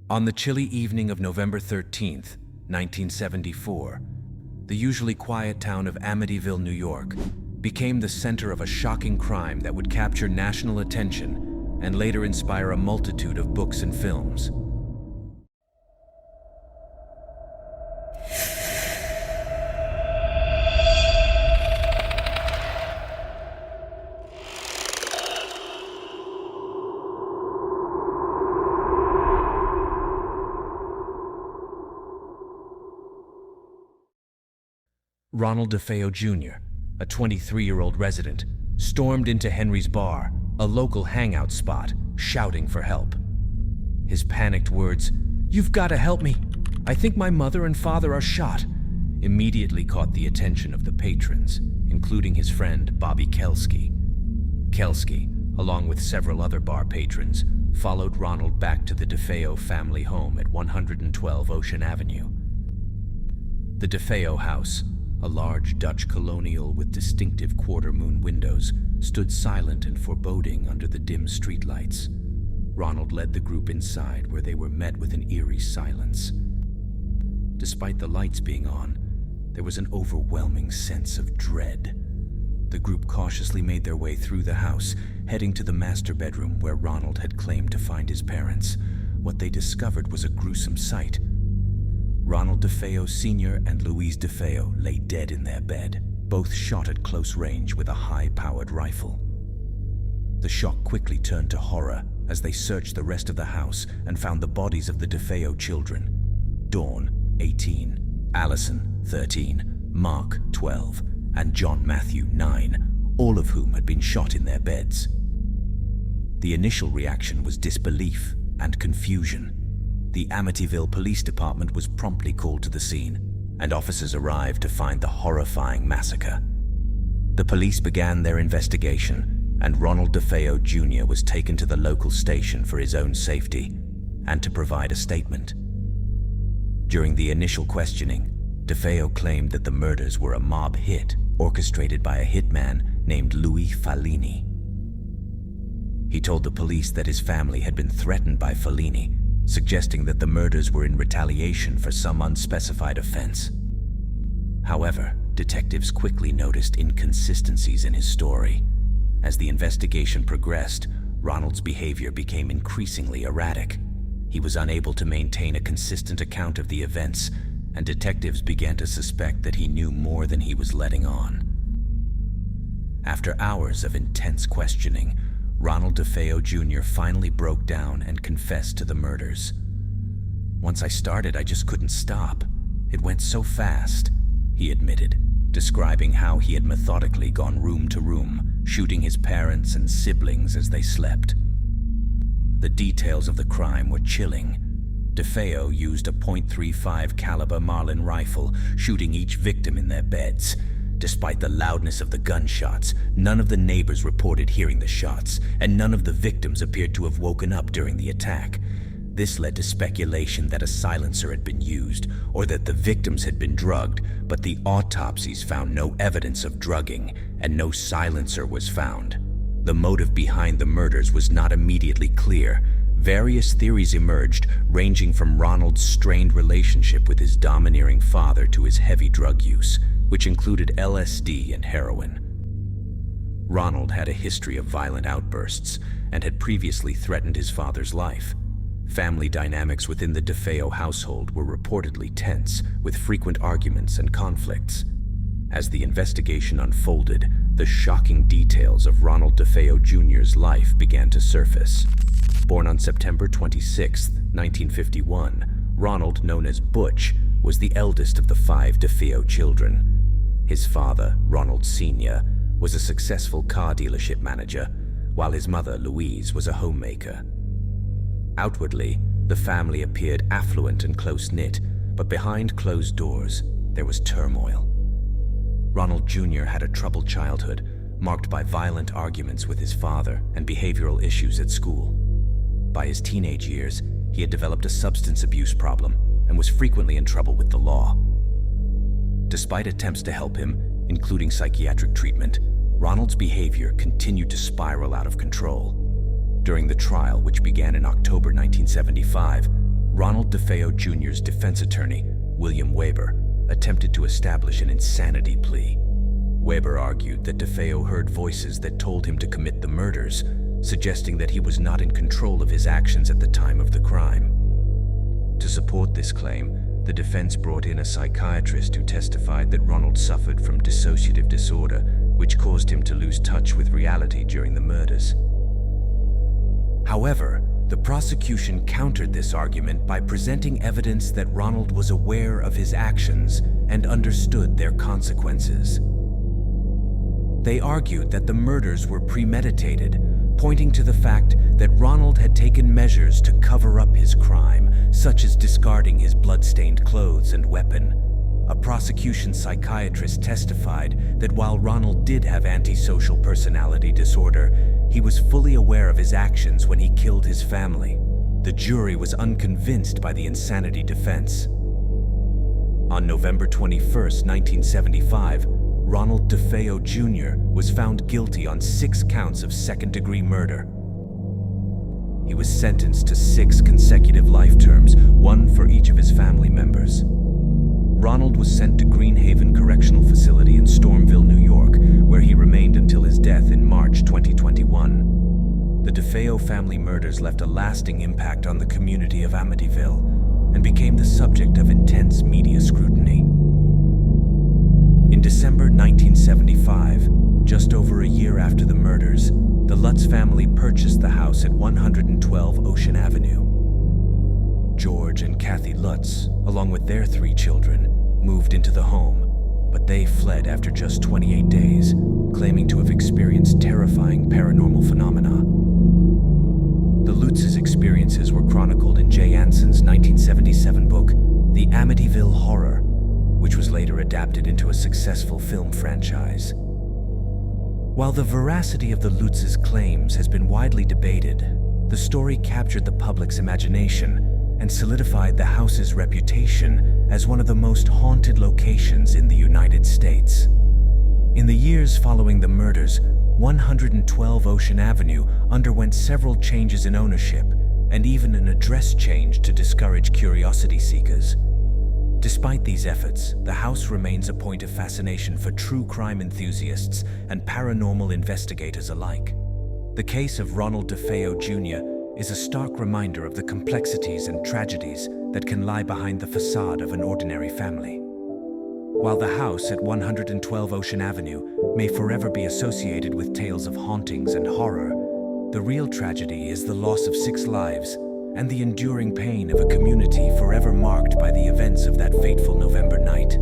On the chilly evening of November 13th, 1974, the usually quiet town of Amityville, New York, became the center of a shocking crime that would capture national attention and later inspire a multitude of books and films. Ronald DeFeo Jr., a 23-year-old resident, stormed into Henry's bar, a local hangout spot, shouting for help. His panicked words, "You've got to help me. I think my mother and father are shot," immediately caught the attention of the patrons, including his friend Bobby Kelsky. Kelsky, along with several other bar patrons, followed Ronald back to the DeFeo family home at 112 Ocean Avenue. The DeFeo house, a large Dutch colonial with distinctive quarter-moon windows, stood silent and foreboding under the dim streetlights. Ronald led the group inside, where they were met with an eerie silence. Despite the lights being on, there was an overwhelming sense of dread. The group cautiously made their way through the house, heading to the master bedroom where Ronald had claimed to find his parents. What they discovered was a gruesome sight. Ronald DeFeo Sr. and Louise DeFeo lay dead in their bed, both shot at close range with a high-powered rifle. The shock quickly turned to horror as they searched the rest of the house and found the bodies of the DeFeo children: Dawn, 18, Allison, 13, Mark, 12, and John Matthew, 9, all of whom had been shot in their beds. The initial reaction was disbelief and confusion. The Amityville Police Department was promptly called to the scene, and officers arrived to find the horrifying massacre. The police began their investigation, and Ronald DeFeo Jr. was taken to the local station for his own safety and to provide a statement. During the initial questioning, DeFeo claimed that the murders were a mob hit orchestrated by a hitman named Louis Fellini. He told the police that his family had been threatened by Fellini, suggesting that the murders were in retaliation for some unspecified offense. However, detectives quickly noticed inconsistencies in his story. As the investigation progressed, Ronald's behavior became increasingly erratic. He was unable to maintain a consistent account of the events, and detectives began to suspect that he knew more than he was letting on. After hours of intense questioning, Ronald DeFeo Jr. finally broke down and confessed to the murders. "Once I started, I just couldn't stop. It went so fast," he admitted, describing how he had methodically gone room to room, shooting his parents and siblings as they slept. The details of the crime were chilling. DeFeo used a .35 caliber Marlin rifle, shooting each victim in their beds. Despite the loudness of the gunshots, none of the neighbors reported hearing the shots, and none of the victims appeared to have woken up during the attack. This led to speculation that a silencer had been used, or that the victims had been drugged, but the autopsies found no evidence of drugging, and no silencer was found. The motive behind the murders was not immediately clear. Various theories emerged, ranging from Ronald's strained relationship with his domineering father to his heavy drug use, which included LSD and heroin. Ronald had a history of violent outbursts and had previously threatened his father's life. Family dynamics within the DeFeo household were reportedly tense, with frequent arguments and conflicts. As the investigation unfolded, the shocking details of Ronald DeFeo Jr.'s life began to surface. Born on September 26, 1951, Ronald, known as Butch, was the eldest of the 5 DeFeo children. His father, Ronald Sr., was a successful car dealership manager, while his mother, Louise, was a homemaker. Outwardly, the family appeared affluent and close-knit, but behind closed doors, there was turmoil. Ronald Jr. had a troubled childhood, marked by violent arguments with his father and behavioral issues at school. By his teenage years, he had developed a substance abuse problem and was frequently in trouble with the law. Despite attempts to help him, including psychiatric treatment, Ronald's behavior continued to spiral out of control. During the trial, which began in October 1975, Ronald DeFeo Jr.'s defense attorney, William Weber, attempted to establish an insanity plea. Weber argued that DeFeo heard voices that told him to commit the murders, suggesting that he was not in control of his actions at the time of the crime. To support this claim, the defense brought in a psychiatrist who testified that Ronald suffered from dissociative disorder, which caused him to lose touch with reality during the murders. However, the prosecution countered this argument by presenting evidence that Ronald was aware of his actions and understood their consequences. They argued that the murders were premeditated, pointing to the fact that Ronald had taken measures to cover up his crime, such as discarding his blood-stained clothes and weapon. A prosecution psychiatrist testified that while Ronald did have antisocial personality disorder, he was fully aware of his actions when he killed his family. The jury was unconvinced by the insanity defense. On November 21, 1975, Ronald DeFeo Jr. was found guilty on 6 counts of second-degree murder. He was sentenced to 6 consecutive life terms, 1 for each of his family members. Ronald was sent to Greenhaven Correctional Facility in Stormville, New York, where he remained until his death in March 2021. The DeFeo family murders left a lasting impact on the community of Amityville and became the subject of intense media scrutiny. In December 1975, just over a year after the murders, the Lutz family purchased the house at 112 Ocean Avenue. George and Kathy Lutz, along with their 3 children, moved into the home, but they fled after just 28 days, claiming to have experienced terrifying paranormal phenomena. The Lutz's experiences were chronicled in Jay Anson's 1977 book, The Amityville Horror, which was later adapted into a successful film franchise. While the veracity of the Lutz's claims has been widely debated, the story captured the public's imagination and solidified the house's reputation as one of the most haunted locations in the United States. In the years following the murders, 112 Ocean Avenue underwent several changes in ownership and even an address change to discourage curiosity seekers. Despite these efforts, the house remains a point of fascination for true crime enthusiasts and paranormal investigators alike. The case of Ronald DeFeo Jr. is a stark reminder of the complexities and tragedies that can lie behind the facade of an ordinary family. While the house at 112 Ocean Avenue may forever be associated with tales of hauntings and horror, the real tragedy is the loss of 6 lives and the enduring pain of a community forever marked by the events of that fateful November night.